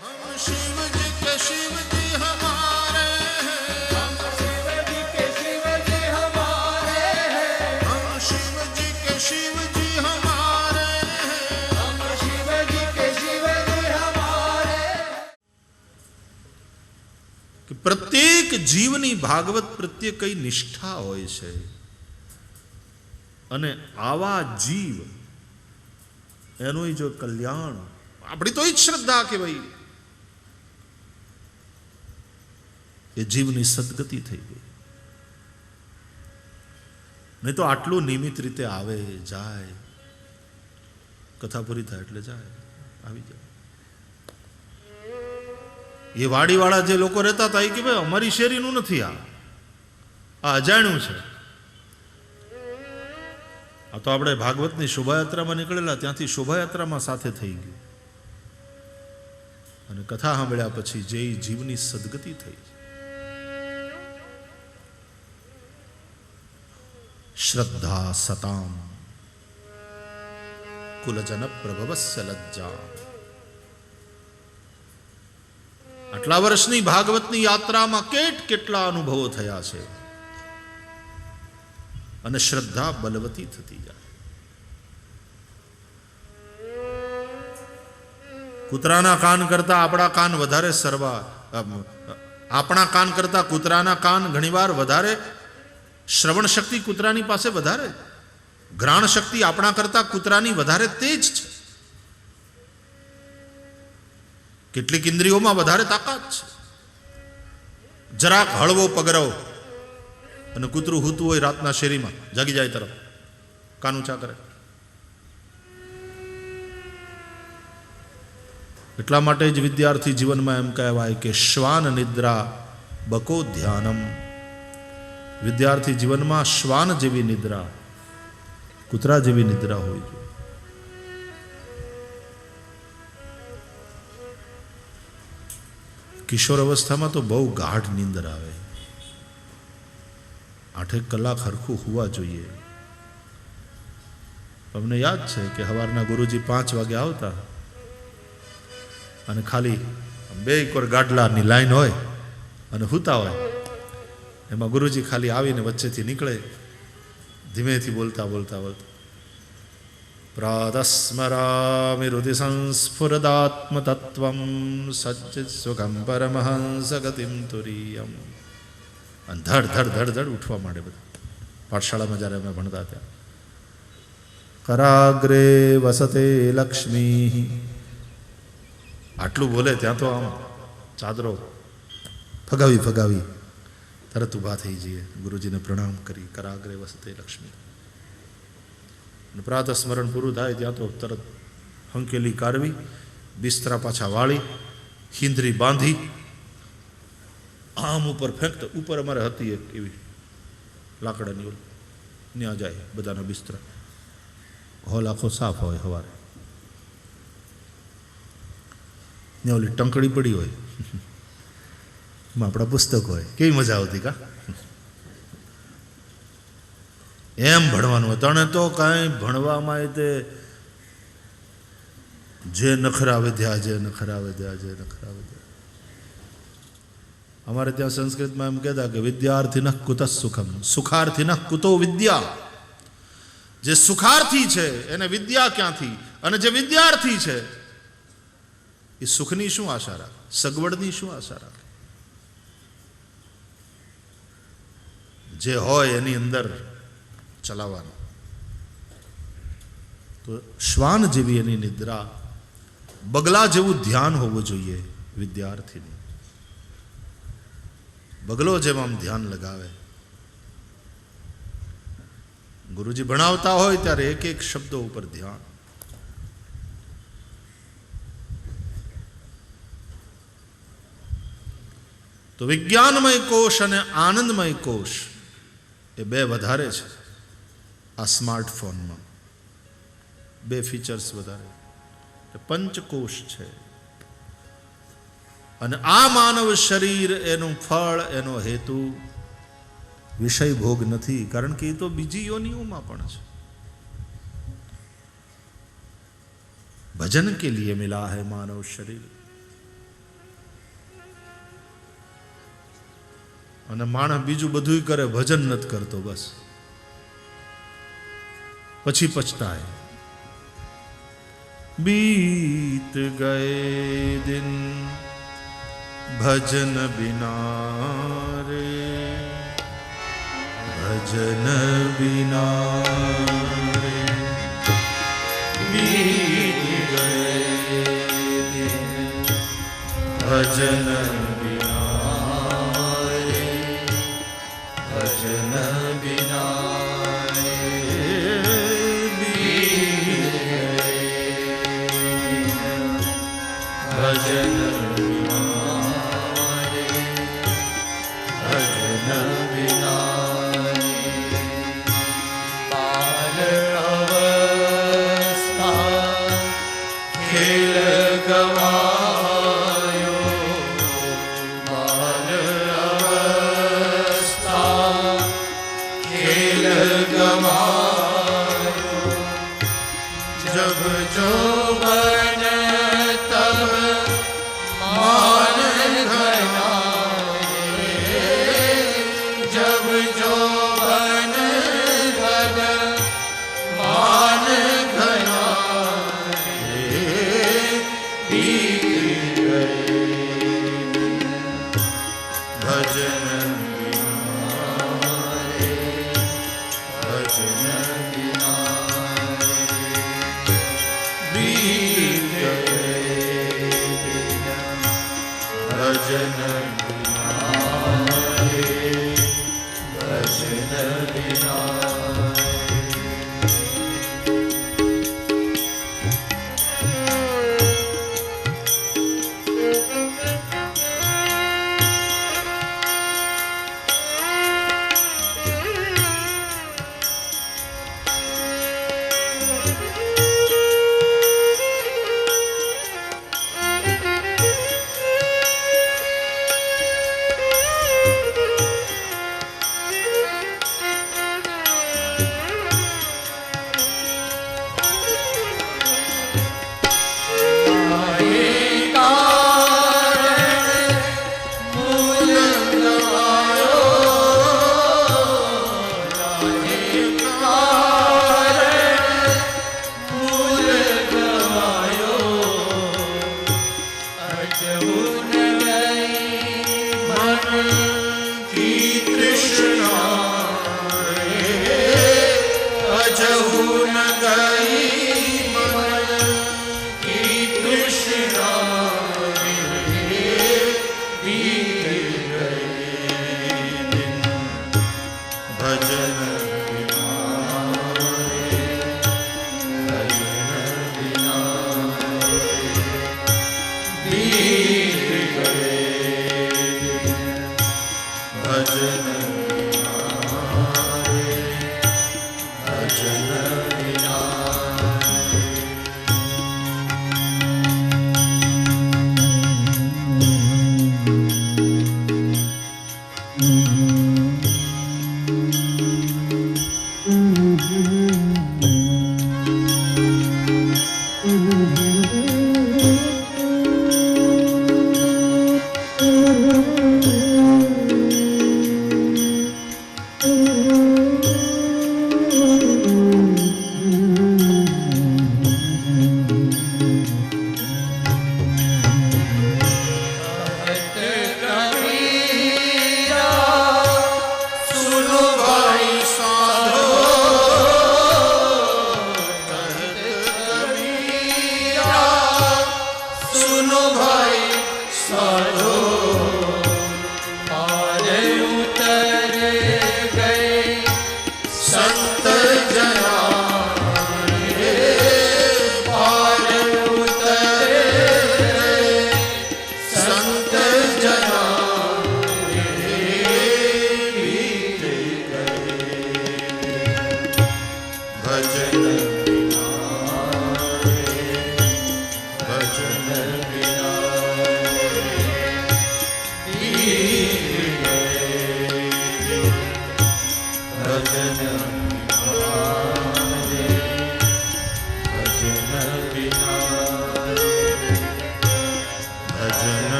हम शिव जी के शिव जी हमारे हैं, हम शिव जी के शिव जी हमारे हैं, हम शिव जी के शिव जी हमारे हैं, हम शिव जी के शिव जी हमारे। कि प्रत्येक जीवनी भागवत प्रत्ये कई निष्ठा होय छे अने आवा जीव एनु जो कल्याण अपनी तो ही श्रद्धा के भाई ये जीवनी सदगति थी गई। नहीं तो आटलू नियमित रीते आवे जाए कथा पूरी थाय एटले जाए आवी जाए। ये वाड़ी वाला जे लोग रहता था कि भाई अमरी शेरी नु नहीं आ अजाण्यु छे। आ तो आपणे भागवतनी शोभायात्रा में निकळेला त्यांथी शोभायात्रा में साथे थई गई अने कथा सांभळ्या पछी जे जीवनी सदगति थई। श्रद्धा सताम कुलजन प्रभवस्य लज्जा। आटला वर्षनी भागवतनी यात्रामां केटला अनुभवो थया छे अने श्रद्धा बलवती थती जाए। कूतराना कान करता आपणा कान वधारे सरवा, आपणा कान करता कूतराना कान घणीवार वधारे श्रवण शक्ति कूतरानी पासे वधारे, घ्राण शक्ति आपणा करता कूतरानी वधारे तेज छे। કેટલીક ઇન્દ્રિયોમાં વધારે તાકાત છે। જરાક હળવો પગરવ અને કૂતરું હૂતું હોય રાતના શેરીમાં જાગી જાય તરફ કાન ઊંચા કરે। એટલા માટે જ વિદ્યાર્થી જીવનમાં એમ કહેવાય કે શ્વાન નિદ્રા બકો ધ્યાનમ। વિદ્યાર્થી જીવનમાં શ્વાન જેવી નિદ્રા, કૂતરા જેવી નિદ્રા હોવી જોઈએ। किशोर अवस्था में तो बहु गाढ़ नींदर आवे, 8 कलाक हरखू हुआ જોઈએ। अमने याद है कि हवारना गुरुजी 5 वागे आवता अने खाली बे कोर गाडलानी लाइन होय अने हुता होय एमां गुरुजी खाली आवीने वच्चेथी निकळे धीमेथी बोलता बोलता बोलता प्रातस्मरामि हृदि संस्फुरदात्मतत्त्वं सच्चित्सुखं परमहंसगतिं तुरीयम्। અને ધડ ધડ ધડ ધડ ઉઠવા માંડે બધા। પાઠશાળામાં જ્યારે અમે ભણતા ત્યાં कराग्रे वसते लक्ष्मी આટલું બોલે ત્યાં તો આમ ચાદરો ફગાવી ફગાવી તરત ઊભા થઈ જઈએ, ગુરુજીને પ્રણામ કરી कराग्रे वसते लक्ष्मी। प्रातः स्मरण पूरु थाय त्यां तो तरत हंकेली कारवी, बिस्तरा पाछा वाળી, हिंदरी बांधी आम ऊपर फेंकता। ऊपर अमारे हती एक एवी लाकडानी ओली न्या जाए बधाना बिस्तरा। हॉल आखो साफ होय, हवारे न्या ओली टंकड़ी पड़ी होय एमां आपणा पुस्तक होय। केवी मजा आवती का एम भणवानुं। तणे तो कांई भणवामां ते जे नखरा विद्या जे नखरा विद्या जे नखरा विद्या। अमारे त्यां संस्कृत में एम कहता कि विद्यार्थिनः कुतः सुखम सुखार्थिनः कुतो विद्या। जे सुखार्थी छे एने विद्या क्यांथी अने जे विद्यार्थी छे ए सुखनी शुं आशा राखे, सगवड़नी शुं आशा राखे। जे होय एनी अंदर चलावानो। तो श्वान जेवी एनी निद्रा, बगला जेवुं ध्यान होवुं जोईए विद्यार्थीनुं। बगलो जेम आम ध्यान लगावे। गुरुजी भणावता होय त्यारे एक एक शब्दों पर ध्यान। तो विज्ञानमय कोश अने आनंदमय कोश ए बे वधारे छे। आ स्मार्टफोन में 2 फीचर्स वधारे, पंचकोश है अने आ मानव शरीर एनु फल एनो हेतु विषय भोग नहीं, कारण कि तो बीजी योनिओं में पण छे। भजन के लिए मिला है मानव शरीर। અને માણસ બીજું બધું કરે, ભજન નથી કરતો, બસ પછી પછતાય. बीत गए दिन भजन बिना रे, भजन बिना रे. बीत गए दिन भजन बिना रे, भजन बिना भजन बिना रे, भजन बिना बाल अवस्था खेल गवायो, बाल अवस्था खेल गवायो. जब जो बन तब मान घना रे, जब जो बन तब मान घना रे. बीत गए भजन बिना रे, भजन बिना रे. बीत गए भजन बिना रे, भजन बिना.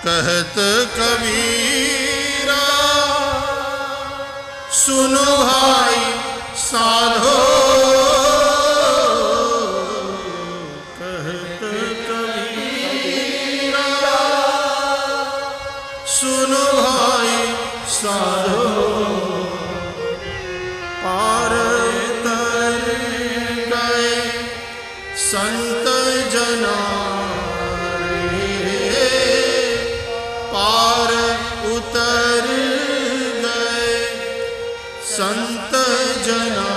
कहत कबीरा सुनो भाई साधो, कहत कबीरा सुनो भाई साधो, पार उतर गए संत जना रे, पार उतर गए संत जना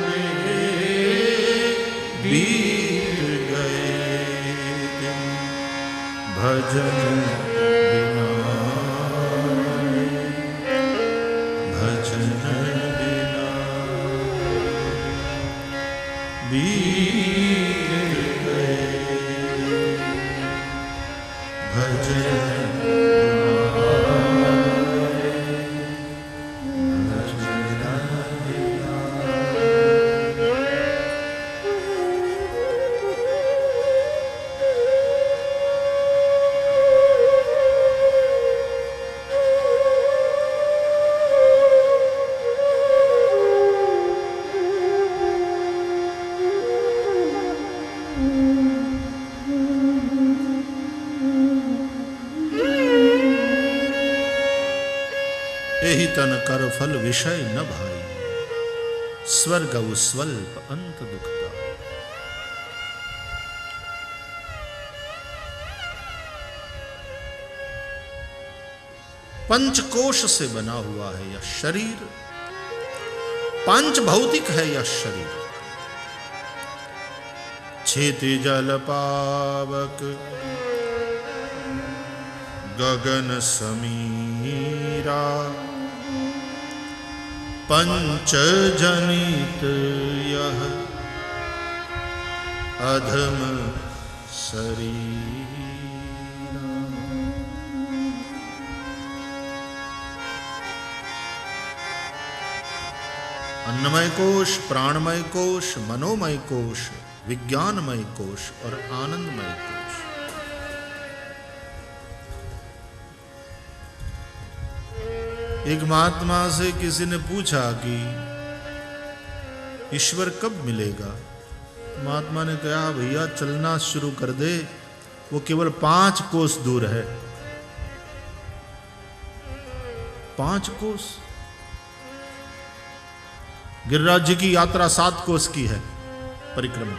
रे, बीत गए दिन भजन बिना, भजन बिना बीत गए भजन एहि तन कर फल विषय न भाई, स्वर्ग स्वल्प अंत दुखता। पंचकोश से बना हुआ है यह शरीर, पांच भौतिक है यह शरीर। छेति जल पावक गगन समीरा, पंच जनित यह अधम शरीर। अन्नमय कोश, प्राणमय कोश, मनोमय कोश, विज्ञानमय कोश और आनंदमय कोश। एक महात्मा से किसी ने पूछा कि ईश्वर कब मिलेगा? महात्मा ने कहा भैया चलना शुरू कर दे, वो केवल 5 कोस दूर है। 5 कोस। गिरिराज जी की यात्रा 7 कोस की है परिक्रमा।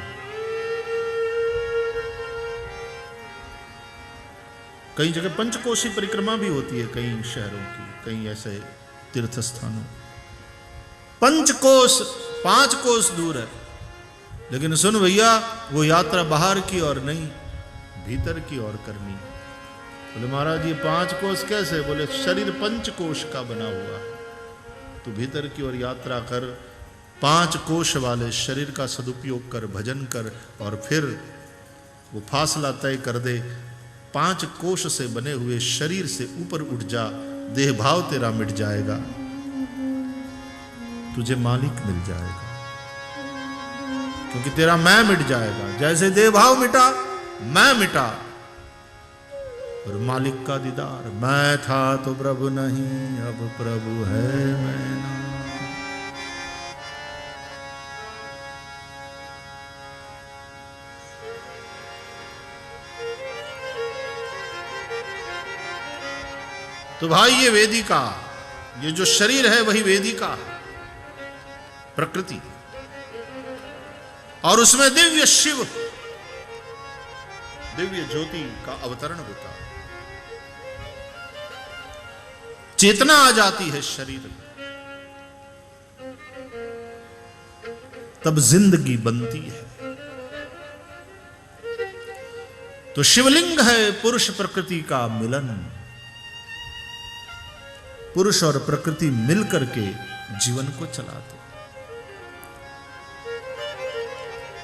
कई जगह पंचकोशी परिक्रमा भी होती है, कई शहरों की, कई ऐसे तीर्थ स्थानों। पंचकोश 5 कोस दूर है। लेकिन सुन भैया, वो यात्रा बाहर की ओर नहीं, भीतर की ओर करनी। बोले महाराज ये 5 कोस कैसे? बोले शरीर पंचकोश का बना हुआ है, तो भीतर की ओर यात्रा कर, 5 कोश वाले शरीर का सदुपयोग कर, भजन कर, और फिर वो फासला तय कर दे। 5 कोश से बने हुए शरीर से ऊपर उठ जा, देह भाव तेरा मिट जाएगा, तुझे मालिक मिल जाएगा, क्योंकि तेरा मैं मिट जाएगा। जैसे देह भाव मिटा, मैं मिटा, और मालिक का दीदार। मैं था तो प्रभु नहीं, अब प्रभु है मैं ना। तो भाई ये वेदिका, ये जो शरीर है वही वेदिका, प्रकृति, और उसमें दिव्य शिव, दिव्य ज्योति का अवतरण होता है। चेतना आ जाती है शरीर में, तब जिंदगी बनती है। तो शिवलिंग है पुरुष प्रकृति का मिलन। पुरुष और प्रकृति मिलकर के जीवन को चलाते।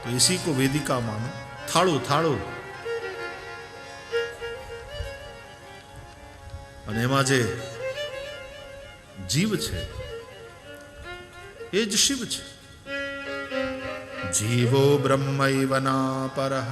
तो इसी को वेदिका मानो। थाड़ो थाड़ो અને એમાં જે જીવ છે એ જ શિવ છે। જીવો બ્રહ્મૈવના પરઃ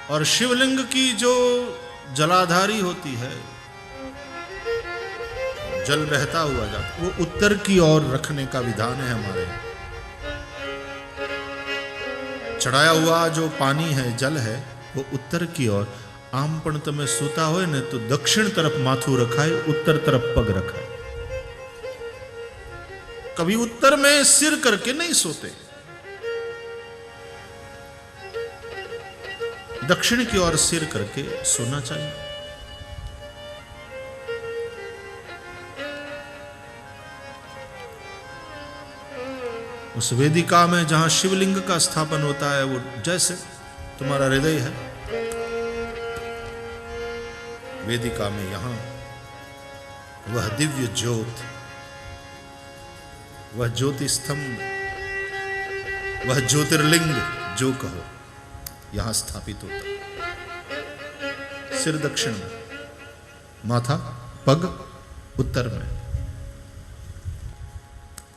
और शिवलिंग की जो जलाधारी होती है, जल बहता हुआ जाता, वो उत्तर की ओर रखने का विधान है हमारे यहाँ। चढ़ाया हुआ जो पानी है, जल है, वो उत्तर की ओर। आम पण तमे सूता हो ने तो दक्षिण तरफ माथू रखाय, उत्तर तरफ पग रखाय। कभी उत्तर में सिर करके नहीं सोते, दक्षिण की ओर सिर करके सोना चाहिए। उस वेदिका में जहां शिवलिंग का स्थापन होता है, वो जैसे तुम्हारा हृदय है, वेदिका में यहां वह दिव्य ज्योत, वह ज्योति स्तंभ, वह ज्योतिर्लिंग जो कहो, यहां स्थापित होता है। सिर दक्षिण में, माथा पग उत्तर में,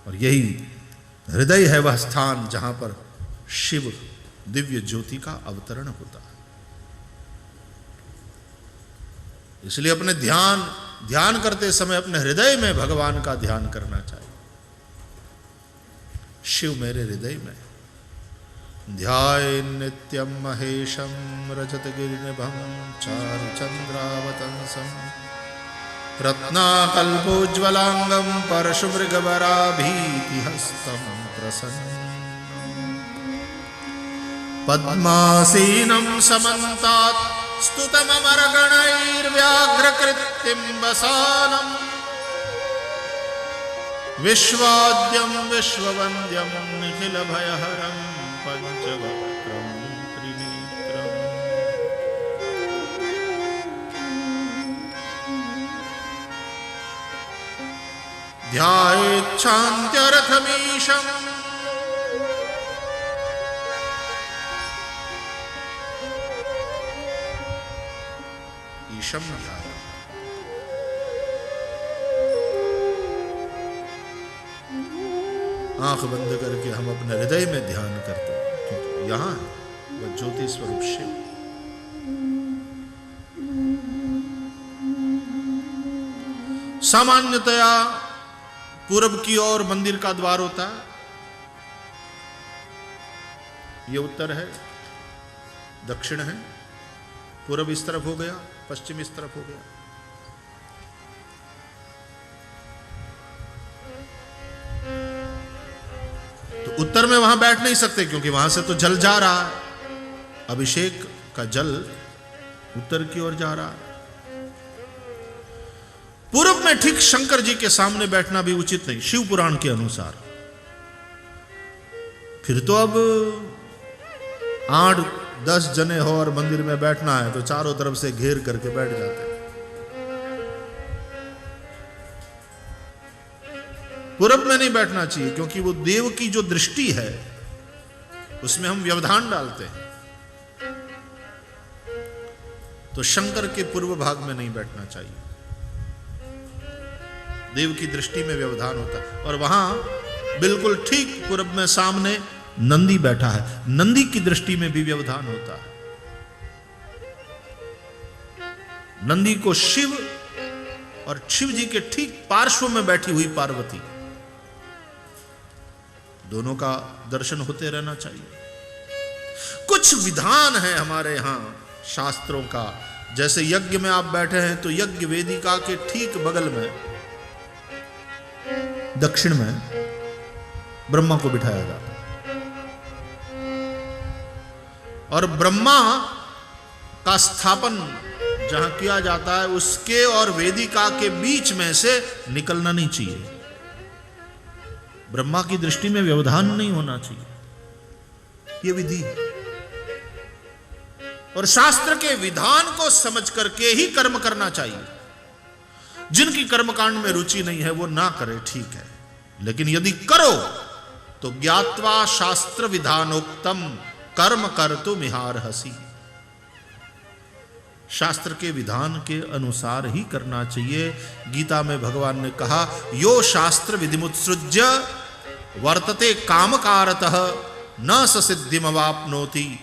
और यही हृदय है वह स्थान जहां पर शिव दिव्य ज्योति का अवतरण होता है। इसलिए अपने ध्यान करते समय अपने हृदय में भगवान का ध्यान करना चाहिए। शिव मेरे हृदय में। ध्याये नित्यं महेशं रजतगिरिनिभं चारुचन्द्रावतंसं रत्नाकल्पोज्ज्वलांगं परशुमृगवराभीतिहस्तं प्रसन्नं पद्मासीनं समन्तात् स्तुतममरगणैर्व्याघ्रकृत्तिं वसानं विश्वाद्यं विश्ववन्द्यं निखिलभयहरं पंचवक्त्रं त्रिनेत्रम्। ध्यायेच्छान्त्यरथमीशम् ईशं ध्याय। आंख बंद करके हम अपने हृदय में ध्यान करते हैं, क्योंकि यहां वह ज्योति स्वरूप शिव। सामान्यतया पूर्व की ओर मंदिर का द्वार होता है, ये उत्तर है, दक्षिण है, पूर्व इस तरफ हो गया, पश्चिम इस तरफ हो गया। तो उत्तर में वहां बैठ नहीं सकते, क्योंकि वहां से तो जल जा रहा है, अभिषेक का जल उत्तर की ओर जा रहा है। पूर्व में ठीक शंकर जी के सामने बैठना भी उचित नहीं, शिव पुराण के अनुसार। फिर तो अब 8-10 जने हो और मंदिर में बैठना है तो चारों तरफ से घेर करके बैठ जाते हैं। पूरब में नहीं बैठना चाहिए, क्योंकि वो देव की जो दृष्टि है उसमें हम व्यवधान डालते हैं। तो शंकर के पूर्व भाग में नहीं बैठना चाहिए, देव की दृष्टि में व्यवधान होता है। और वहां बिल्कुल ठीक पूरब में सामने नंदी बैठा है, नंदी की दृष्टि में भी व्यवधान होता है। नंदी को शिव और शिव जी के ठीक पार्श्व में बैठी हुई पार्वती, दोनों का दर्शन होते रहना चाहिए। कुछ विधान है हमारे यहां शास्त्रों का, जैसे यज्ञ में आप बैठे हैं तो यज्ञ वेदिका के ठीक बगल में दक्षिण में ब्रह्मा को बिठाया जाता है, और ब्रह्मा का स्थापन जहां किया जाता है उसके और वेदिका के बीच में से निकलना नहीं चाहिए। ब्रह्मा की दृष्टि में व्यवधान नहीं होना चाहिए, यह विधि है। और शास्त्र के विधान को समझ करके ही कर्म करना चाहिए। जिनकी कर्मकांड में रुचि नहीं है वो ना करे, ठीक है, लेकिन यदि करो तो ज्ञात्वा शास्त्र विधानोक्तम कर्म कर्तुमिहार्हसि, शास्त्र के विधान के अनुसार ही करना चाहिए। गीता में भगवान ने कहा, यो शास्त्र विधिमुत्सृज्य वर्तते कामकारतः न स सिद्धिमवाप्नोति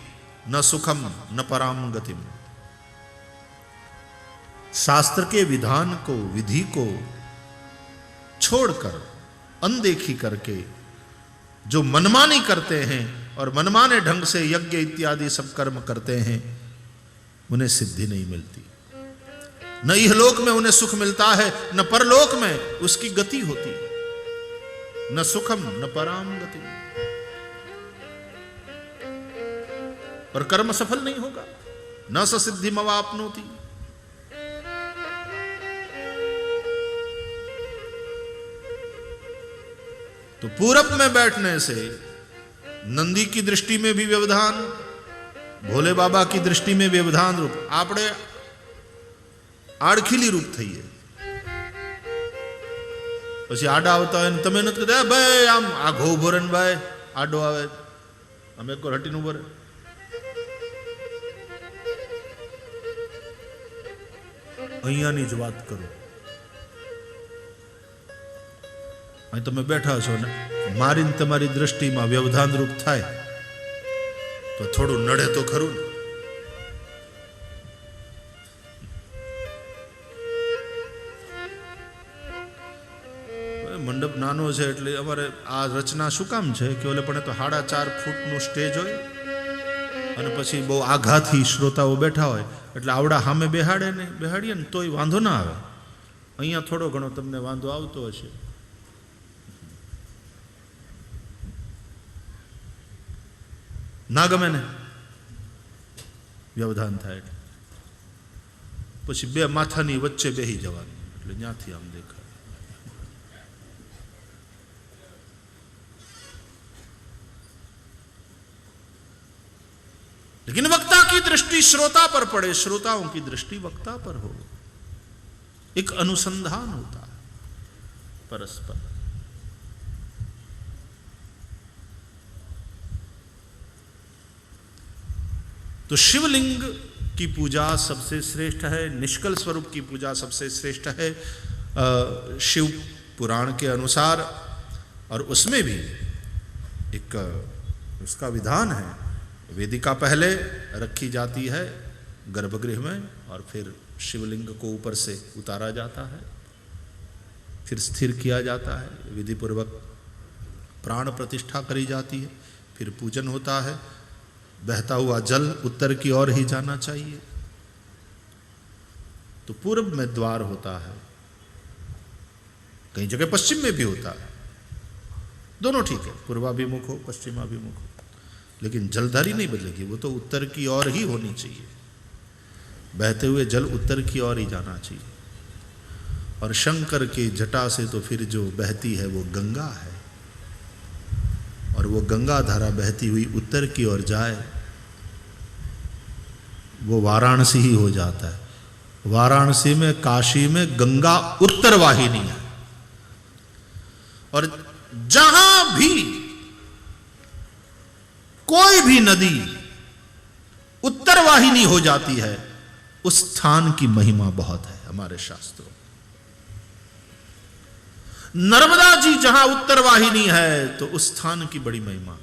न सुखम न पराम गतिम। शास्त्र के विधान को, विधि को छोड़कर, अनदेखी करके जो मनमानी करते हैं और मनमाने ढंग से यज्ञ इत्यादि सब कर्म करते हैं, उन्हें सिद्धि नहीं मिलती। न इहलोक में उन्हें सुख मिलता है, न परलोक में उसकी गति होती है। न सुखम न पराम गति, और कर्म सफल नहीं होगा। न स सिद्धि मवाप्नोति। तो पूरब में बैठने से नंदी की दृष्टि में भी व्यवधान, भोले बाबा की दृष्टि में व्यवधान रूप, आपड़े आड़खीली रूप थी है। પછી આડા આવતા હોય ને તમે નથી કહેતા ભાઈ આમ આઘો ઉભો રહે ને ભાઈ આડો આવે, અમે એક હટીને ઉભો રહે। અહીંયાની જ વાત કરો, અહીં તમે બેઠા છો ને મારીને તમારી દ્રષ્ટિમાં વ્યવધાન રૂપ થાય તો થોડું નડે તો ખરું ને। મંડપ નાનો છે એટલે અમારે આ રચના શું કામ છે કે ઓલે પણ તો 4.5 ફૂટનું સ્ટેજ હોય અને પછી બહુ આઘાથી શ્રોતાઓ બેઠા હોય એટલે આવડા સામે બેહાડે ને, બેહાડીએ ને તોય વાંધો ના આવે। અહીંયા થોડો ઘણો તમને વાંધો આવતો હશે। ના ગમે ને વ્યવધાન થાય પછી બે માથાની વચ્ચે બેહી જવાનું એટલે ત્યાંથી આમ દેખાય। लेकिन वक्ता की दृष्टि श्रोता पर पड़े, श्रोताओं की दृष्टि वक्ता पर हो, एक अनुसंधान होता है परस्पर। तो शिवलिंग की पूजा सबसे श्रेष्ठ है, निष्कल स्वरूप की पूजा सबसे श्रेष्ठ है शिव पुराण के अनुसार। और उसमें भी एक उसका विधान है, वेदिका पहले रखी जाती है गर्भगृह में और फिर शिवलिंग को ऊपर से उतारा जाता है, फिर स्थिर किया जाता है, विधि पूर्वक प्राण प्रतिष्ठा करी जाती है, फिर पूजन होता है। बहता हुआ जल उत्तर की ओर ही जाना चाहिए। तो पूर्व में द्वार होता है, कई जगह पश्चिम में भी होता है, दोनों ठीक है, पूर्वाभिमुख हो पश्चिमाभिमुख हो, लेकिन जलधारी नहीं बदलेगी, वो तो उत्तर की ओर ही होनी चाहिए। बहते हुए जल उत्तर की ओर ही जाना चाहिए। और शंकर के जटा से तो फिर जो बहती है वो गंगा है, और वो गंगा धारा बहती हुई उत्तर की ओर जाए वो वाराणसी ही हो जाता है। वाराणसी में, काशी में गंगा उत्तर वाहिनी है। और जहां भी कोई भी नदी उत्तर वाहिनी हो जाती है उस स्थान की महिमा बहुत है हमारे शास्त्रों। नर्मदा जी जहां उत्तर वाहिनी है तो उस स्थान की बड़ी महिमा।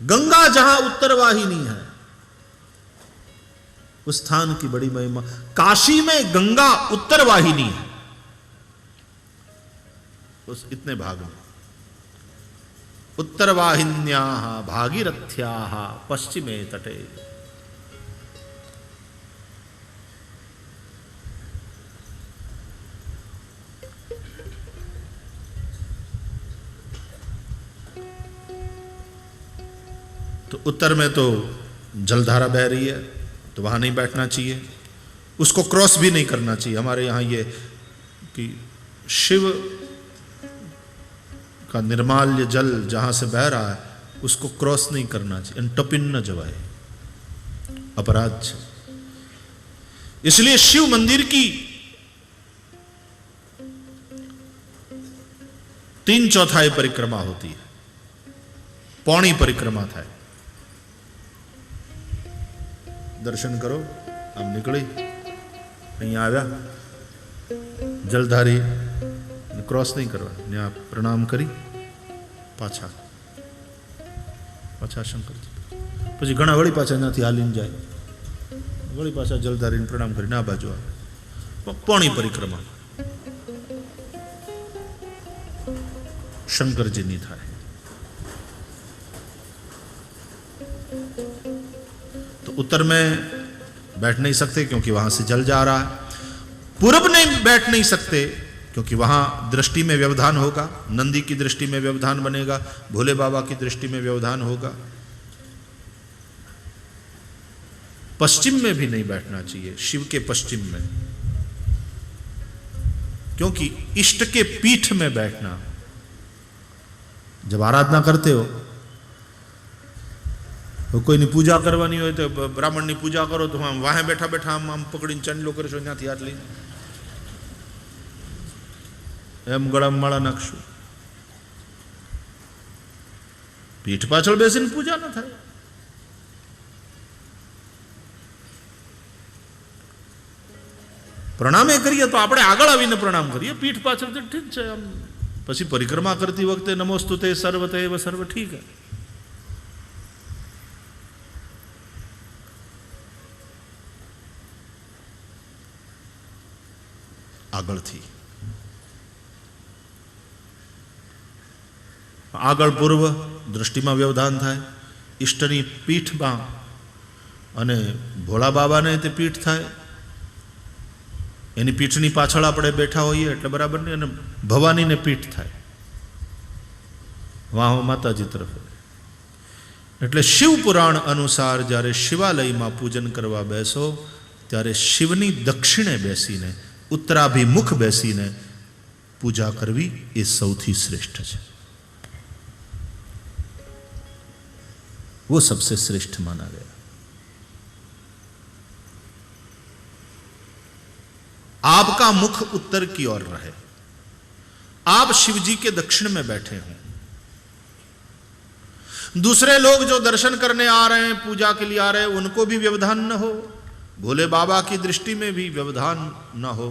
गंगा जहां उत्तर वाहिनी है उस स्थान की बड़ी महिमा। काशी में गंगा उत्तर वाहिनी है, उस इतने भाग में। उत्तर वाहिन्याः भागीरथ्याः पश्चिमे तटे। तो उत्तर में तो जलधारा बह रही है तो वहां नहीं बैठना चाहिए, उसको क्रॉस भी नहीं करना चाहिए। हमारे यहाँ ये कि शिव का निर्माल्य जल जहां से बह रहा है उसको क्रॉस नहीं करना चाहिए, टपिन न जवाए, अपराध है। इसलिए शिव मंदिर की 3/4 परिक्रमा होती है, पौणी परिक्रमा था। दर्शन करो, हम निकली अहीं आव्या, जलधारी क्रॉस नहीं करवा, प्रणाम करी पाछा પાછા શંકરજી, પછી ઘણા વળી પાછા ત્યાંથી હાલીને જાય, વળી પાછા જલધારીને પ્રણામ કરીને આ બાજુ આવે, પોણી પરિક્રમા શંકરજીની થાય. तो उत्तर में बैठ नहीं सकते क्योंकि वहां से जल जा रहा है, पूर्व में बैठ नहीं सकते क्योंकि वहां दृष्टि में व्यवधान होगा, नंदी की दृष्टि में व्यवधान बनेगा, भोले बाबा की दृष्टि में व्यवधान होगा. पश्चिम में भी नहीं बैठना चाहिए, शिव के पश्चिम में, क्योंकि इष्ट के पीठ में बैठना, जब आराधना करते हो तो कोई पूजा करवानी हो तो ब्राह्मण की पूजा करो तो हम वहां बैठा बैठा हम पकड़ी चंडलो करशो, ત્યાંથી હાથ લઈને એમ ગળામાં માળા નાખશું, પીઠ પાછળ બેસીને પૂજા ન થાય. પ્રણામે કરીએ તો આપણે આગળ આવીને પ્રણામ કરીએ, પીઠ પાછળ તો ઠીક છે, આમ પછી પરિક્રમા કરતી વખતે નમોસ્તુતે સર્વતેવ સર્વ ઠીક છે. આગળથી આગળ પૂર્વ દૃષ્ટિમાં વ્યવધાન થાય, ઈષ્ટની પીઠમાં, અને ભોળા બાબાને તે પીઠ થાય, એની પીઠની પાછળ આપણે બેઠા હોઈએ એટલે બરાબર નહીં, અને ભવાનીને પીઠ થાય વાહ માતાજી તરફ. એટલે શિવ પુરાણ અનુસાર જ્યારે શિવાલયમાં પૂજન કરવા બેસો ત્યારે શિવની દક્ષિણે બેસીને, उत्तराभिमुख બેસીને પૂજા કરવી એ સૌથી શ્રેષ્ઠ છે. वो सबसे श्रेष्ठ माना गया. आपका मुख उत्तर की ओर रहे, आप शिव जी के दक्षिण में बैठे हों, दूसरे लोग जो दर्शन करने आ रहे हैं, पूजा के लिए आ रहे हैं, उनको भी व्यवधान न हो, भोले बाबा की दृष्टि में भी व्यवधान न हो,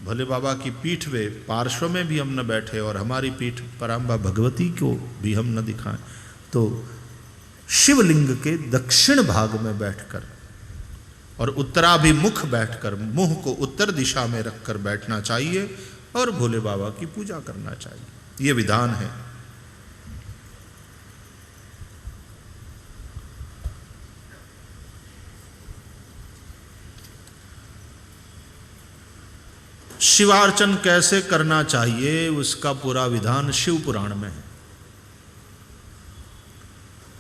भोले बाबा की पीठ में पार्श्व में भी हम न बैठे और हमारी पीठ पराम्बा भगवती को भी हम न दिखाएं. तो शिवलिंग के दक्षिण भाग में बैठकर और उत्तराभिमुख बैठकर, मुंह को उत्तर दिशा में रखकर बैठना चाहिए और भोले बाबा की पूजा करना चाहिए. ये विधान है. शिवार्चन कैसे करना चाहिए उसका पूरा विधान शिव पुराण में है.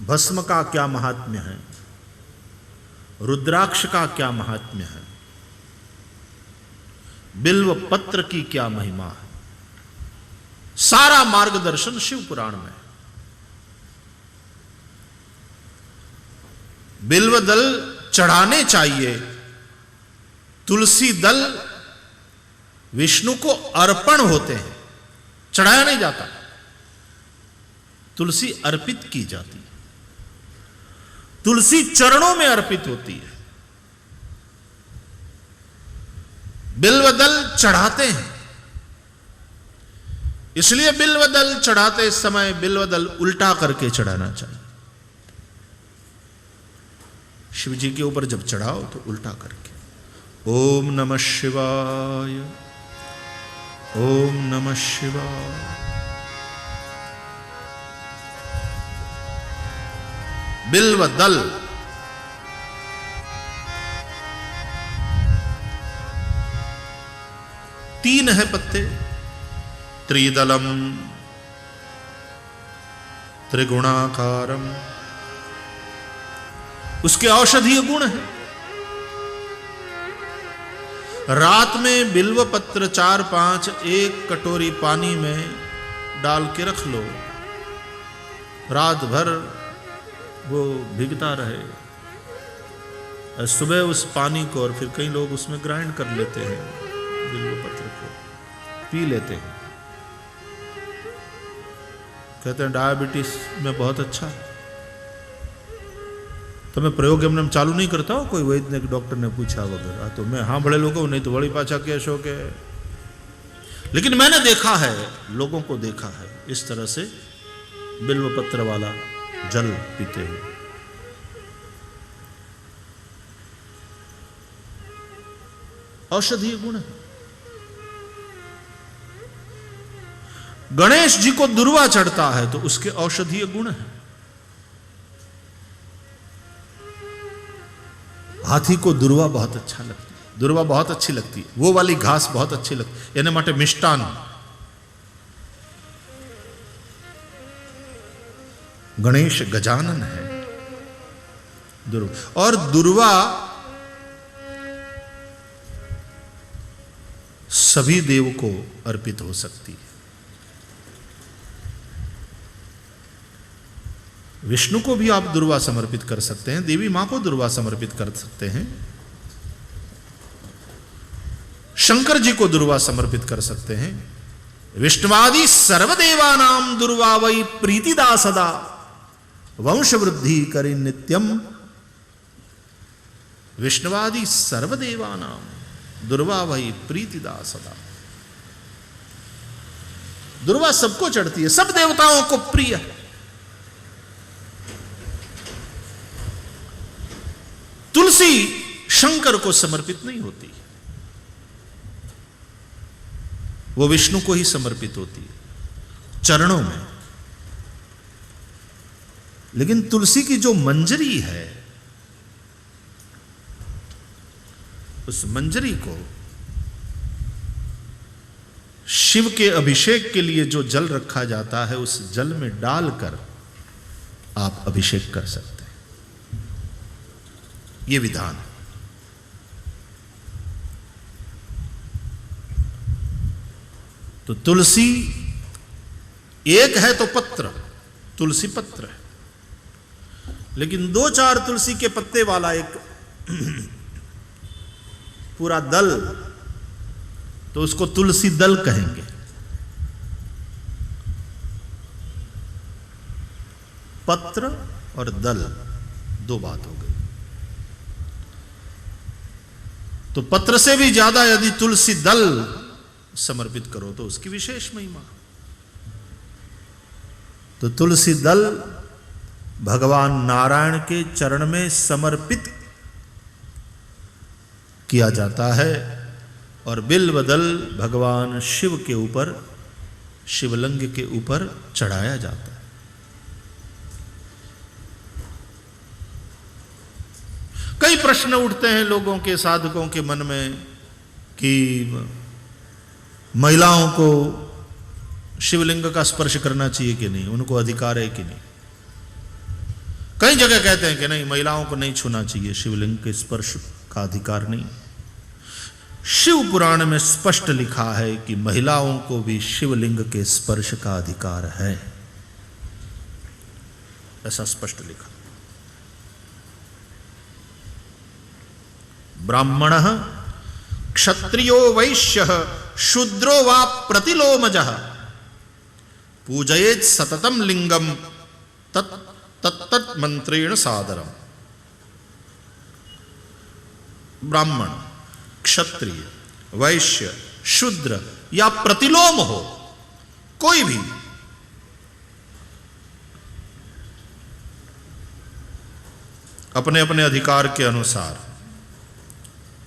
भस्म का क्या महात्म्य है, रुद्राक्ष का क्या महात्म्य है, बिल्व पत्र की क्या महिमा है, सारा मार्गदर्शन शिव पुराण में है. बिल्व दल चढ़ाने चाहिए, तुलसी दल विष्णु को अर्पण होते हैं, चढ़ाया नहीं जाता, तुलसी अर्पित की जाती है, तुलसी चरणों में अर्पित होती है. बिल्वदल चढ़ाते हैं, इसलिए बिल्वदल चढ़ाते समय बिल्वदल उल्टा करके चढ़ाना चाहिए. शिव जी के ऊपर जब चढ़ाओ तो उल्टा करके. ओम नमः शिवाय, ओम नमः शिवाय. बिल्वदल तीन है पत्ते, त्रिदलम त्रिगुणाकारम, उसके औषधीय गुण है. रात में बिल्व पत्र 4-5 एक कटोरी पानी में डाल के रख लो, रात भर वो भीगता रहे. सुबह उस पानी को, और फिर कई लोग उसमें ग्राइंड कर लेते हैं, बिल्व पत्र को पी लेते हैं, कहते हैं डायबिटीज में बहुत अच्छा है. तो मैं प्रयोग एमने चालू नहीं करता हूँ, कोई वैज्ञानिक डॉक्टर ने पूछा वगैरह, तो मैं हाँ भले लोगों नहीं तो वड़ी पाछा कैशो के. लेकिन मैंने देखा है, लोगों को देखा है इस तरह से बिल्व पत्र वाला जल पीते हुए। औषधीय गुण है। गणेश जी को दुर्वा चढ़ता है तो उसके औषधीय गुण है। हाथी को दुर्वा बहुत अच्छा लगता है, दुर्वा बहुत अच्छी लगती है, वो वाली घास बहुत अच्छी लगती है, यानी माटे मिष्टान। गणेश गजानन है दुर्वा। और दुर्वा सभी देव को अर्पित हो सकती है। विष्णु को भी आप दुर्वा समर्पित कर सकते हैं, देवी मां को दुर्वा समर्पित कर सकते हैं, शंकर जी को दुर्वा समर्पित कर सकते हैं। विष्णुवादि सर्वदेवानाम दुर्वा वै प्रीतिदा सदा वंश वृद्धि करि नित्यम। विष्णुवादि सर्वदेवानाम दुर्वा वै प्रीतिदा सदा। दुर्वा सबको चढ़ती है, सब देवताओं को प्रिय है। तुलसी शंकर को समर्पित नहीं होती, वो विष्णु को ही समर्पित होती है चरणों में। लेकिन तुलसी की जो मंजरी है, उस मंजरी को शिव के अभिषेक के लिए जो जल रखा जाता है, उस जल में डालकर आप अभिषेक कर सकते हैं। ये विधान है। तो तुलसी एक है तो पत्र, तुलसी पत्र है, लेकिन 2-4 तुलसी के पत्ते वाला एक पूरा दल, तो उसको तुलसी दल कहेंगे। पत्र और दल दो बात हो गई। तो पत्र से भी ज्यादा यदि तुलसी दल समर्पित करो तो उसकी विशेष महिमा। तो तुलसी दल भगवान नारायण के चरण में समर्पित किया जाता है और बिल्व दल भगवान शिव के ऊपर, शिवलिंग के ऊपर चढ़ाया जाता है। कई प्रश्न उठते हैं लोगों के, साधकों के मन में कि महिलाओं को शिवलिंग का स्पर्श करना चाहिए कि नहीं, उनको अधिकार है कि नहीं। कई जगह कहते हैं कि नहीं, महिलाओं को नहीं छूना चाहिए, शिवलिंग के स्पर्श का अधिकार नहीं। शिव पुराण में स्पष्ट लिखा है कि महिलाओं को भी शिवलिंग के स्पर्श का अधिकार है, ऐसा स्पष्ट लिखा। ब्राह्मणः क्षत्रियो वैश्यः शूद्रो वा प्रतिलोमजः पूजयेत् सततं लिंगम तत्तत् मंत्रेण सादरम। ब्राह्मण, क्षत्रिय, वैश्य, शूद्र या प्रतिलोम हो, कोई भी अपने अपने अधिकार के अनुसार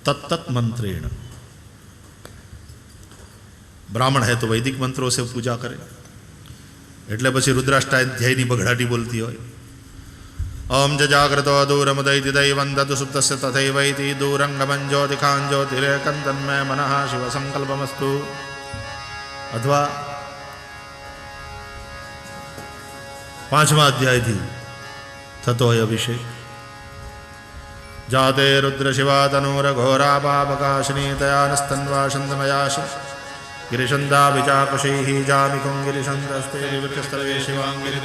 तत्तत् मंत्रेण, ब्राह्मण है तो वैदिक मंत्रों से पूजा करे, એટલે પછી રુદ્રાષ્ટાધ્યાયની બગડાટી બોલતી હોય। ઓમ જજાગ્રતો દૂરમુદૈતિ દૈવં દતુ સુપ્તસ્ય તથૈવૈતિ દૂરંગમં જ્યોતિખાં જ્યોતિરેકં તન્મે મનઃ શિવ સંકલ્પમસ્તુ। अथवा 5મા અધ્યાયથી થતો હોય અભિષેક। जाते रुद्र शिवा तनूर घोरा पापकाशिनी तया नस्तन्वा छन्दमयाश गिरिशन्दा विचाकशैः जामि कुङ्गिरिशन्दस्ते विवृतस्तवे शिवाङ्गिरि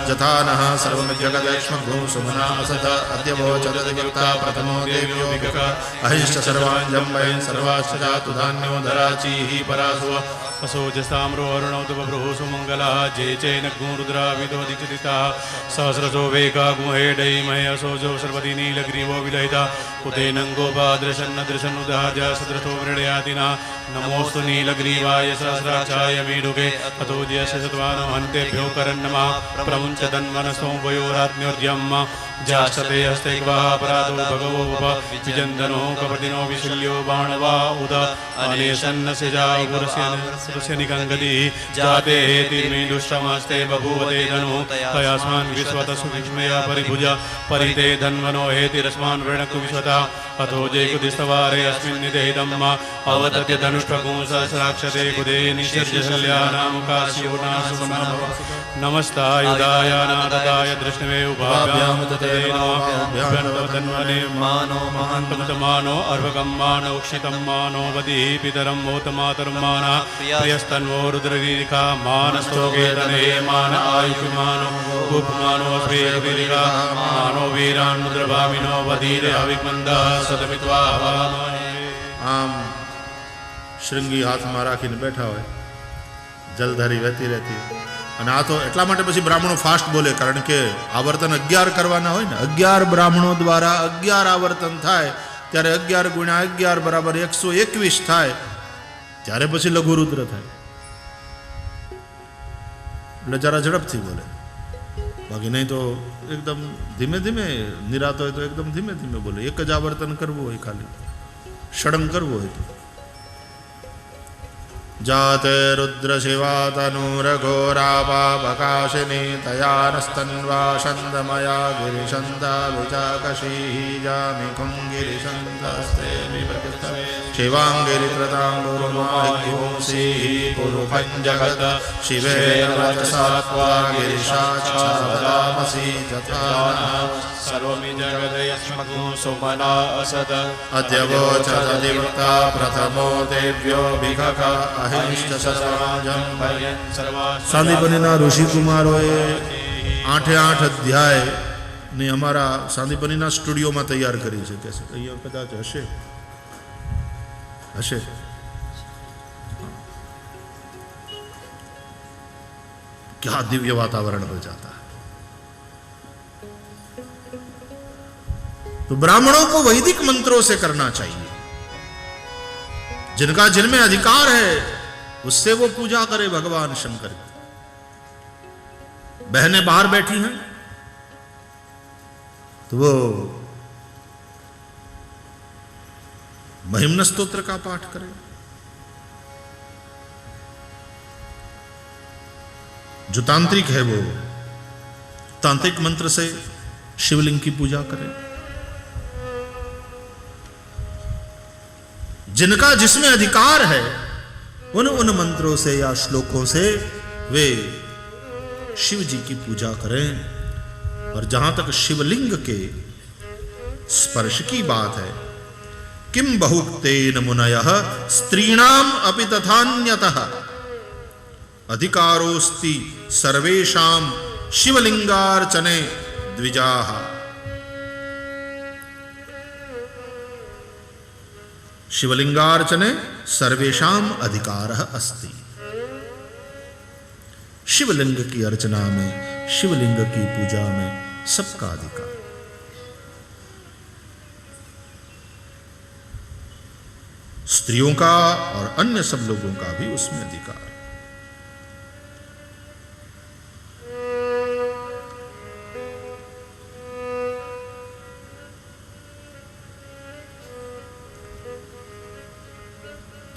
जथा नः सर्वमिज्जगदक्ष्मभ्रूं सुमना असत अद्य वोचदधिकृता प्रथमो देव्यो विकः अहिंश्च सर्वाञ्जं वयं सर्वाश्च जातु धान्यो धराचीः परासुव असोजस्ताम्रो अरुणौतबभ्रुः सुमङ्गलः जे चैन गुरुद्राविदोदिचिता सहस्रसो वेगा गुहेडै महे असोजो सर्वति नीलग्रीवो विलहिता उतेनङ्गोपादृशन्नदृशन्नुदाज सदृशो वृणयातिना नमोऽस्तु नीलग्रीवाय सहस्राक्षाय मीडुके अतोज्यस्य सत्वानो हन्तेभ्यो करन्नमः प्रमुञ्चतन्मनसो वयोरात्म्योर्यम् जाष्टते हस्ते अपराधो भगवो वप विजन्दनो कपटिनो विशल्यो बाणवा उद अनेशन्नस्य जागुरस्य निकङ्गति जाते हेतिर्मीदुष्टमस्ते बभूवते धनु तयास्मान् विश्वतसु विस्मया परिभुज परिते धन्वनो हेतिरस्मान् वृणक्तु विश्वता अथो जयकुदिस्तवारे अस्मिन् निदेहितम् अवतत्य धनुष्टपुंसहस्राक्षते कुदे निश्चर्यशल्यानामुकास्योनाशुना नमस्तायुधाय नारदाय दृष्णवे उभाभ्यां तन्वने मानो महान्तमानो अर्भकं मानो क्षितं मानो वदिः पितरं मोतमातरं मानः प्रियस्तन्वो रुद्रवीरिका मानस्तोकेतने मान आयुष्मानो उपमानो स्वेरिका मानो वीरान्मुद्रभामिनो वधीरे अविमंदा सदमित्वा આમ શૃંગી હાથમાં રાખીને બેઠા હોય, જલધારી વહેતી રહેતી. અને આ તો એટલા માટે પછી બ્રાહ્મણો ફાસ્ટ બોલે, કારણ કે આવર્તન 11 કરવાના હોય ને. 11 બ્રાહ્મણો દ્વારા 11 આવર્તન થાય ત્યારે 11 ગુણ્યા 11 બરાબર 121 થાય, ત્યારે પછી લઘુરુદ્ર થાય. એટલે જરા ઝડપથી બોલે, બાકી નહીં તો એકદમ ધીમે ધીમે. નિરાત હોય તો એકદમ ધીમે ધીમે બોલે. એક જ આવર્તન કરવું હોય, ખાલી षडंग करवो है. जाते रुद्र शिवा तनूरघोरापापकाशिनी तयानस्तन्वा छन्दमया गिरिशन्दा विचाकशी जामि कुङ्गिरिशन्दस्ते शिवाङ्गिरित्रताङ्गुरुमाहिंसी पुरुभञ्जगत शिवे रजसात्वा गिरिशाच्छादरामसि जथा सर्वमि जगदयस्मको सुमना असद अद्यवोचदधिवक्ता प्रथमो देव्यो भिखक अहिंश्च समाजं भयन् સાંદીપનીના ઋષિકુમારોએ 8 અધ્યાય ને અમારા સાંદીપનીના સ્ટુડિયોમાં તૈયાર કરી છે. કે છે અહીંયા કદાચ હશે. क्या दिव्य वातावरण हो जाता है. तो ब्राह्मणों को वैदिक मंत्रों से करना चाहिए. जिनका जिनमें अधिकार है उससे वो पूजा करे भगवान शंकर की. बहनें बाहर बैठी हैं तो वो महिम्न स्तोत्र का पाठ करें. जो तांत्रिक है वो तांत्रिक मंत्र से शिवलिंग की पूजा करें. जिनका जिसमें अधिकार है उन मंत्रों से या श्लोकों से वे शिव जी की पूजा करें. और जहां तक शिवलिंग के स्पर्श की बात है, किम बहुक्तेन मुनयः स्त्रीणाम अपि तथान्यतः अधिकारोस्ति सर्वेषां शिवलिंगार्चने द्विजाः. शिवलिंगार्चने सर्वेषां अधिकारः अस्ति. शिवलिंग की अर्चना में, शिवलिंग की पूजा में सबका अधिकार. स्त्रियों का और अन्य सब लोगों का भी उसमें अधिकार.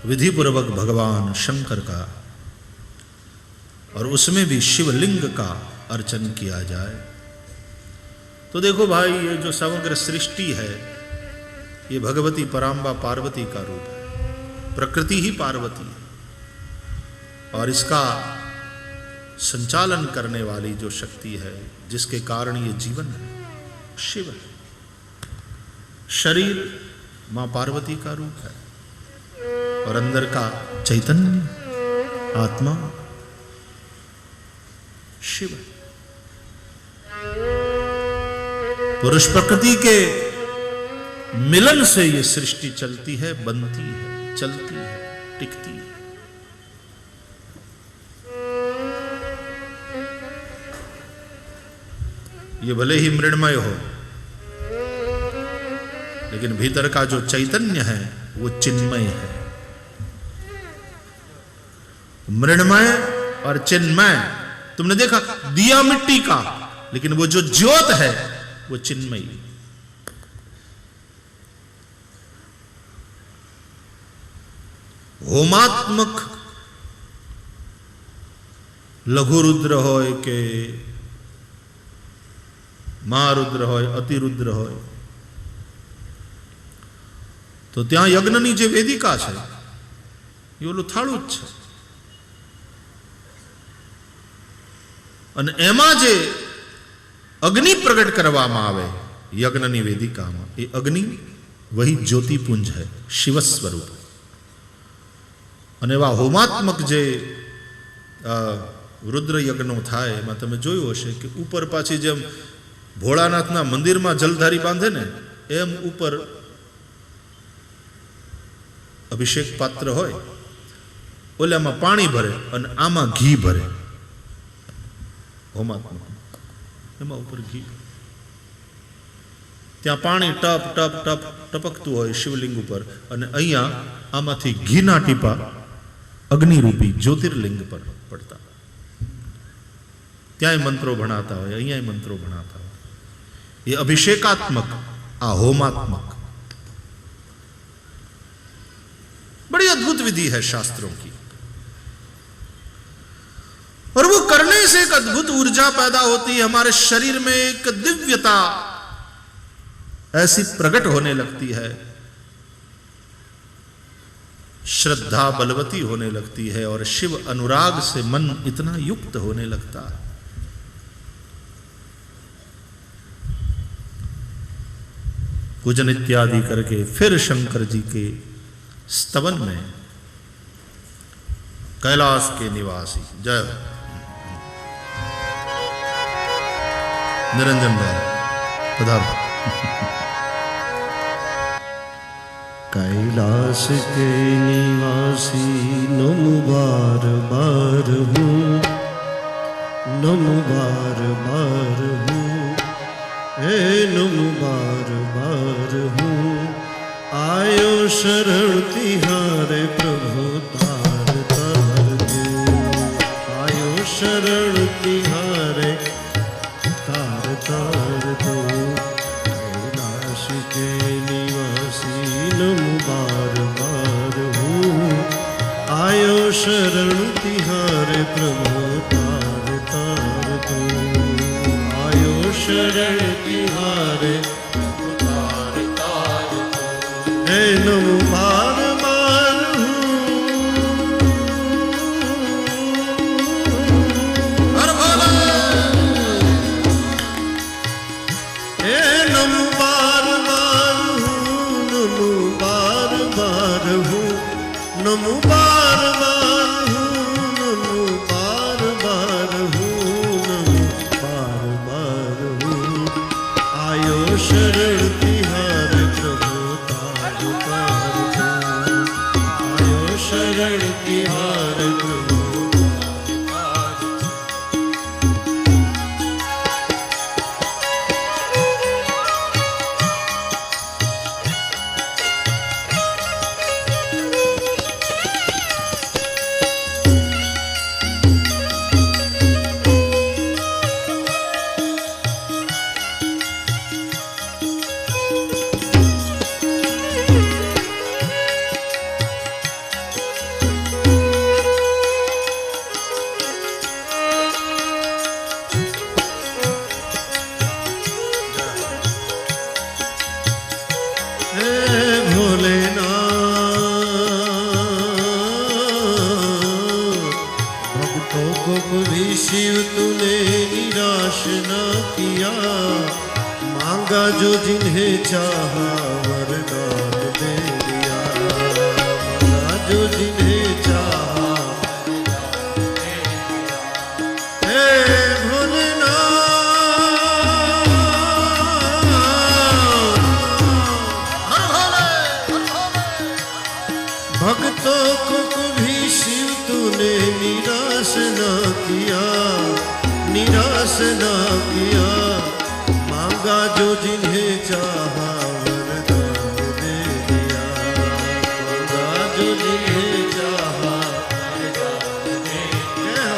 विधि पूर्वक भगवान शंकर का और उसमें भी शिवलिंग का अर्चन किया जाए. तो देखो भाई, ये जो समग्र सृष्टि है ये भगवती पराम्बा पार्वती का रूप है. प्रकृति ही पार्वती है और इसका संचालन करने वाली जो शक्ति है, जिसके कारण ये जीवन है, शिव है. शरीर मां पार्वती का रूप है और अंदर का चैतन्य आत्मा शिव. पुरुष प्रकृति के मिलन से ये सृष्टि चलती है, बनती है, चलती है, टिकती है. ये भले ही मृण्मय हो, लेकिन भीतर का जो चैतन्य है वो चिन्मय है। मृण्मय और चिन्मय, तुमने देखा दिया मिट्टी का, लेकिन वो जो ज्योत है वो चिन्मयी। होमात्मक लघु रुद्र होय के महारुद्र होय अतिरुद्र होय, तो ત્યાં યજ્ઞની જે વેદિકા છે એ ઓલું થાળું જ છે, અને એમાં જે અગ્નિ પ્રગટ કરવામાં આવે યજ્ઞની વેદિકામાં, એ અગ્નિ વહી જ્યોતિપુંજ है, शिव स्वरूप। અને એવા હોમાત્મક જે रुद्र यज्ञ थाय एमां तमे जोयुं हशे के ऊपर पाछी जेम भोळानाथना मंदिरमां जलधारी बांधे ने एम ऊपर अभिषेक पात्र होय, ओलामां पाणी भरे अने आमां घी भरे, होमात्मा एमां ऊपर घी, त्यां पाणी टप टप टप टपकतुं होय शिवलिंग उपर, अने अहींया आमांथी घीना टीपा अग्निरूपी ज्योतिर्लिंग पर पड़ता। त्याय मंत्रो भणाता हो, अहीं मंत्रो भणाता हो। ये अभिषेकात्मक, आ होमात्मक, बड़ी अद्भुत विधि है शास्त्रों की। और वो करने से एक अद्भुत ऊर्जा पैदा होती है, हमारे शरीर में एक दिव्यता ऐसी प्रकट होने लगती है, श्रद्धा बलवती होने लगती है, और शिव अनुराग से मन इतना युक्त होने लगता है। पूजन इत्यादि करके फिर शंकर जी के स्तवन में कैलाश के निवासी, जय निरंजन भाई पधारो। कैलाश के निवासी नम बार बार हूँ, नम बार बार हूँ, हे नम बार बार हूँ, आयो शरण तिहारे प्रभु तार तार दे, आयो शरण तिहारे तार तार दो। कैलाश के निवासी नम बार बार हूँ, आयो शरण तिहारे प्रभु तार तार दो, आयो शरण तिहारे तार तार दो। हे नम बार बार हर भोले, हे नम बार बार हूँ, नम बार बार हूँ, नम बार बार हूँ, नम बार बार हूँ, नम बार बार हूँ, आयो शरण तिहार प्रभु तार तार दो, आयो शरण तिहार प्रभु तार तार। भक्तों को कभी शिव तूने निराश न किया, मांगा जो जिन्हें चाहा वरदान दे दिया, मांगा जो जिन्हें चाहा हे भोलेनाथ। भक्तों को कभी शिव तूने निराश न किया, निराश न किया, जिन्हें चाहा वरदान दे दिया, मांगा जो जिन्हें चाहा वरदान दे दिया।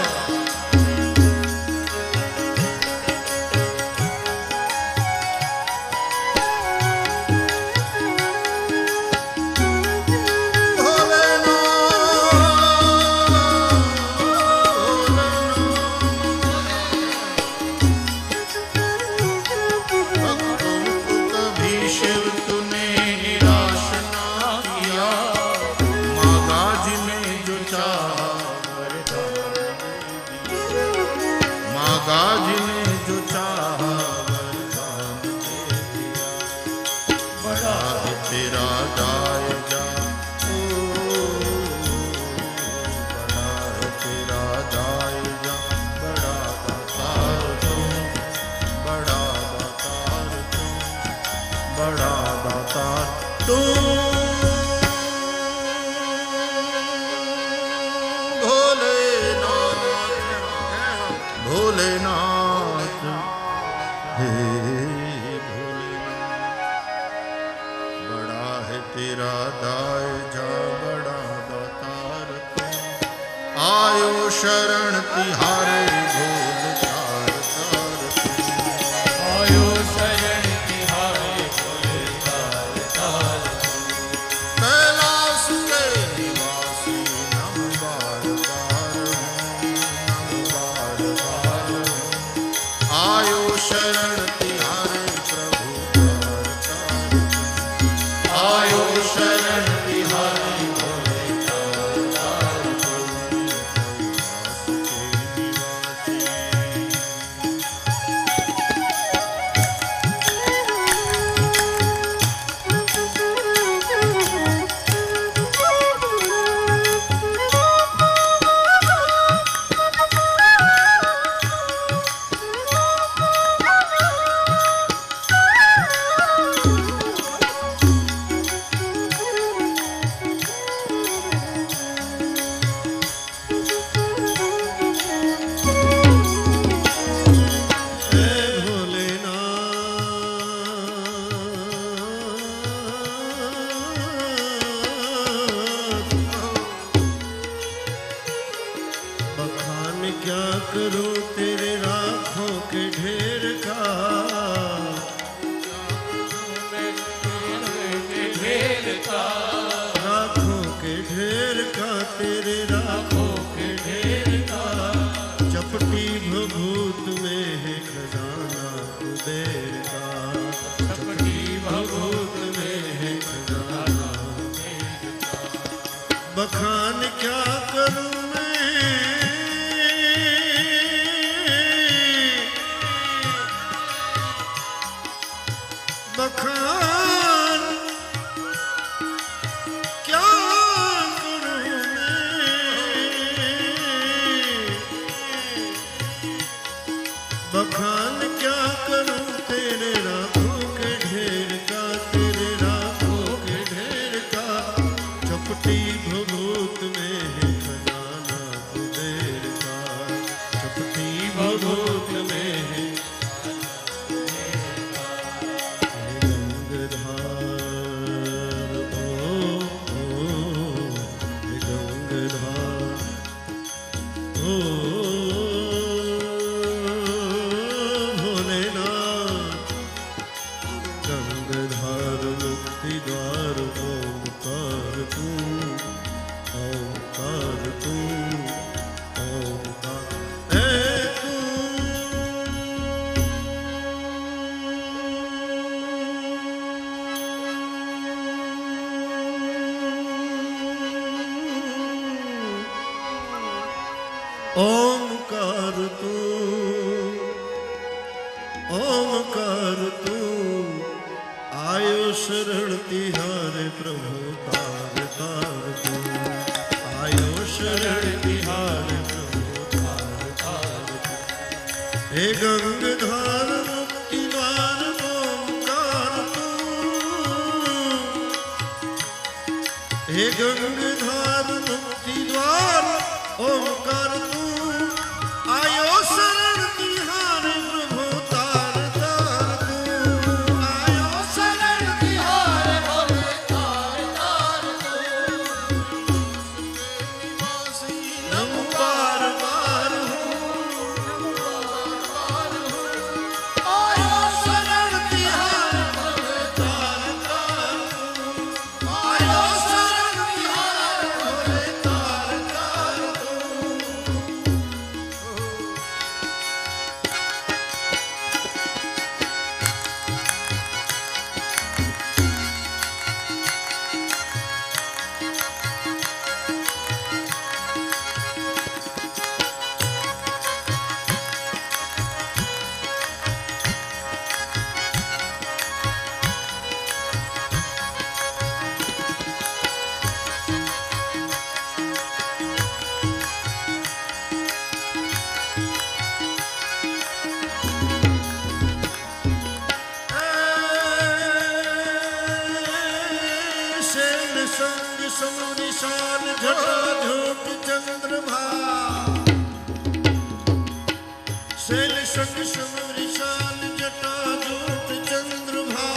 भोलेनाथ हे बड़ा है तेरा दायजा, बड़ा दातार तू। आयो शरण तिहारे भोल तार तार तू। आयो शरण तिहारे भोले तार तार तू। कैलाश के निवासी नम बार बार नम बार बार। आयो शरण तिहारे प्रभु तार तार तू। आयो शरण तिहारे भोले तार तार तू। कैलाश के निवासी बखान क्या करूं तेरे राखों के ढेर का, राखों के ढेर का, तेरे राखों के ढेर का। चपटी भभूत में है खजाना कुबेर का, चपटी भभूत में है खजाना कुबेर का। बखान क्या करूं बखान क्या करूं बखान क्या करूं तेरे राखों के ढेर का, तेरे राखों के ढेर का। चपटी भभूत में है खजाना कुबेर का, चपटी भभूत में है गंगधार। ओ भोलेनाथ, गंगधार मुक्ति द्वार ओंकार तू, ओंकार तू, ओंकार है तू। ओंकार तू, ओंकार तू। आयो शरण तिहारे प्रभु तार तार तू। आयो शरण तिहारे प्रभु तार तार तू। हे गंगधार मुक्ति द्वार ओंकार तू, हे गंगधार मुक्ति द्वार ओंकार तू। आयो शरण तिहारे प्रभु तार तार तू। संग समनिशान जटा झोट चंद्रभा शैल संग समनिशान जटा झोट चंद्रभा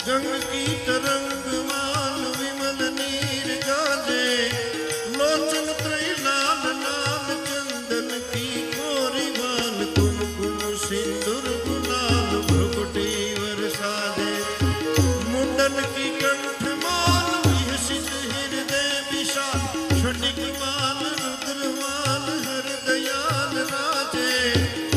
गंग की तरंगमान विमल नीर गाजे लोचन त्रय लाल लाल चंदन की कोरी बाल कुमकुम सिंदूर गुलाल भ्रुकुटी वर्षा दे मुंडन की कंठ माल विहसित हृदय विशाल छटिक माल रुद्र माल हर दयाल राजे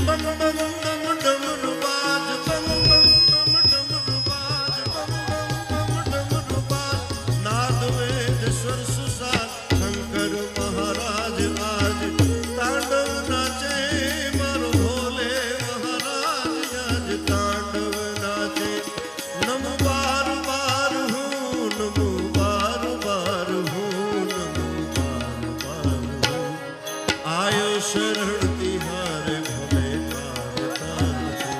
बम बम बम डमरू बाज बम बम बम डमरू बाज बम बम बम डमरू बाज नाद वेद स्वर सुसार शंकर महाराज आज तांडव नाचे मारो भोले महाराज आज तांडव नाचे नमो बार बार हूँ नमो बार बार हूँ नमो बार बार हूँ आयो शरण तिहारे भोले तार तार तू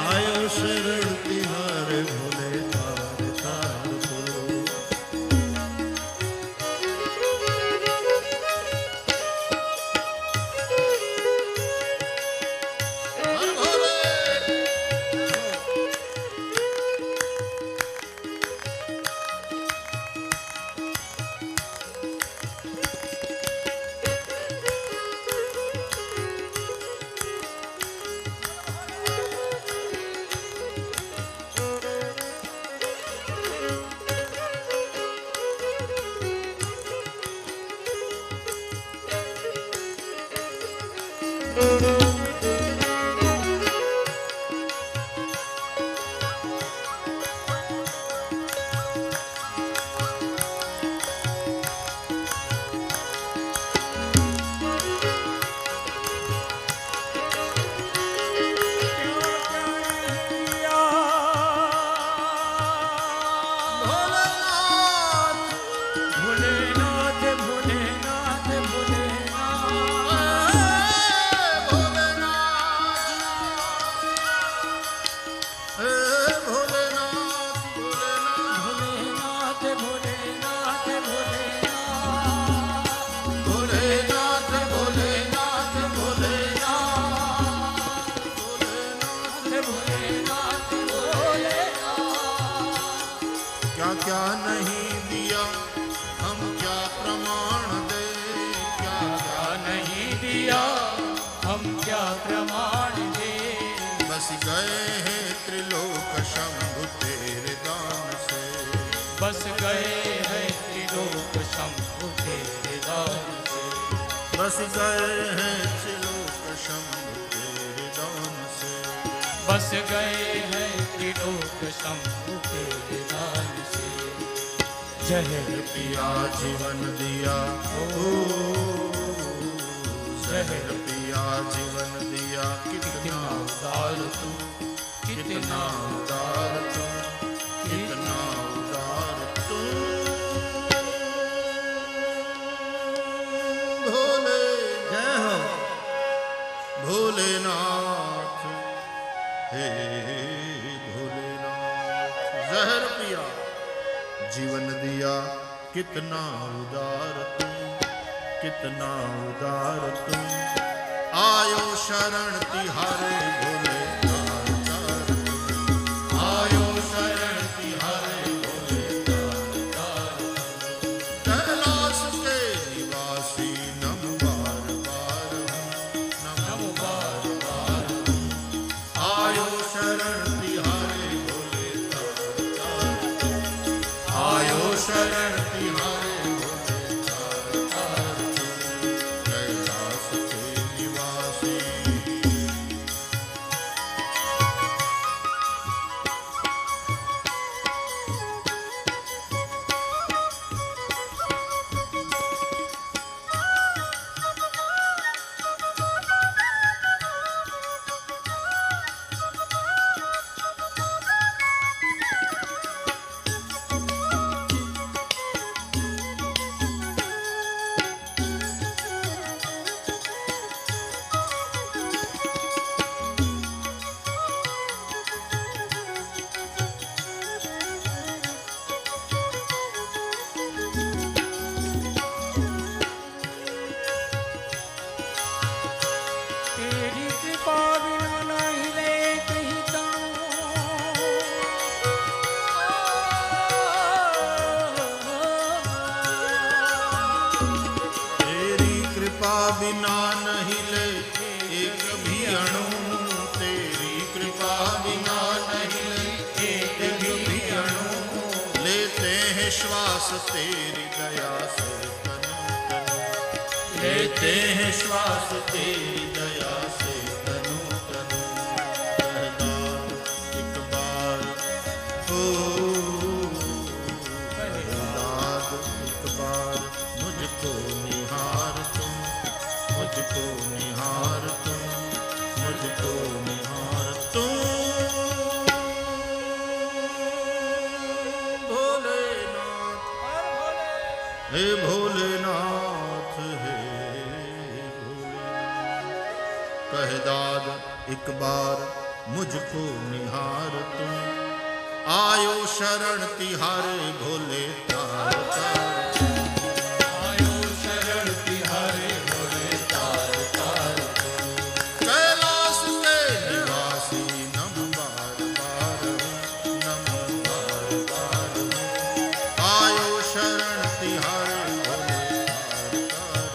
आयो शरण तिहारे भोले तार तार तू हर भोले भोलेनाथ भोलेनाथ भोलेनाथ हे भोलेनाथ भोलेनाथ भोलेनाथ भोलेनाथ भोलेनाथ भोलेनाथ भोलेनाथ क्या क्या नहीं दिया हम क्या प्रमाण दे क्या क्या नहीं दिया हम क्या प्रमाण दे बस गए हैं त्रिलोक शंभु तेरे दान से बस गए हैं त्रिलोक शंभु तेरे दान से बस गए हैं त्रिलोक शंभु तेरे दान से बस गए हैं त्रिलोक शंभु तेरे दान से जहर पिया जीवन दिया ओ जहर पिया जीवन दिया कितना उदार तू कितना उदार तू कितना उदार तू भोले जय हो भोलेनाथ हे भोलेनाथ जहर पिया जीवन दिया कितना उदार तुम कितना उदार तुम आयो शरण तिहारे भोले तार तार तुम आयो शरण तिहारे भोले तार तार तुम कैलाश के निवासी नम बार बार हूँ नम बार बार हूँ आयो शरण तिहारे भोले तार तार तुम आयो शरण तिहारे भोले तार तार तुम कैलाश के निवासी हैं श्वास तेरी दया से तनु तनु, लेते हैं श्वास तेरी दया से तनु तनु। कहदाद एक बार हो, कहदाद एक बार मुझको निहार तुम, मुझको निहार तुम, मुझको निहार तुम। भोलेनाथ हे भोलेनाथ हे भोलेनाथ, कहदाद एक बार मुझको निहार तुम, आयो शरण तिहारे भोले तार तार। आयो शरण तिहारे भोले तार तार। कैलाश के निवासी नम बार बार, नम बार बार। आयो शरण तिहारे भोले तार तार।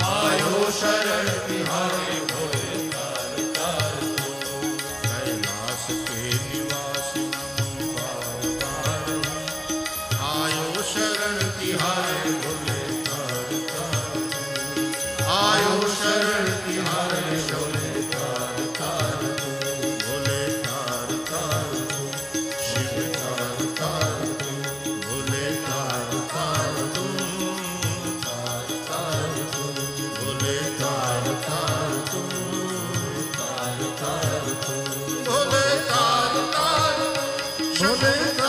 आयो शरण तिहारे भोले तार तार। कैलाश के निवासी नम बार बार। आयो शरण तिहारे भोले तार तार। आयो शरण तिहारे भोले तार तार। भोले तार तार शिव तार तार, भोले तार तार तार तार, भोले तार तार तार तार, भोले तार तार भोले तार।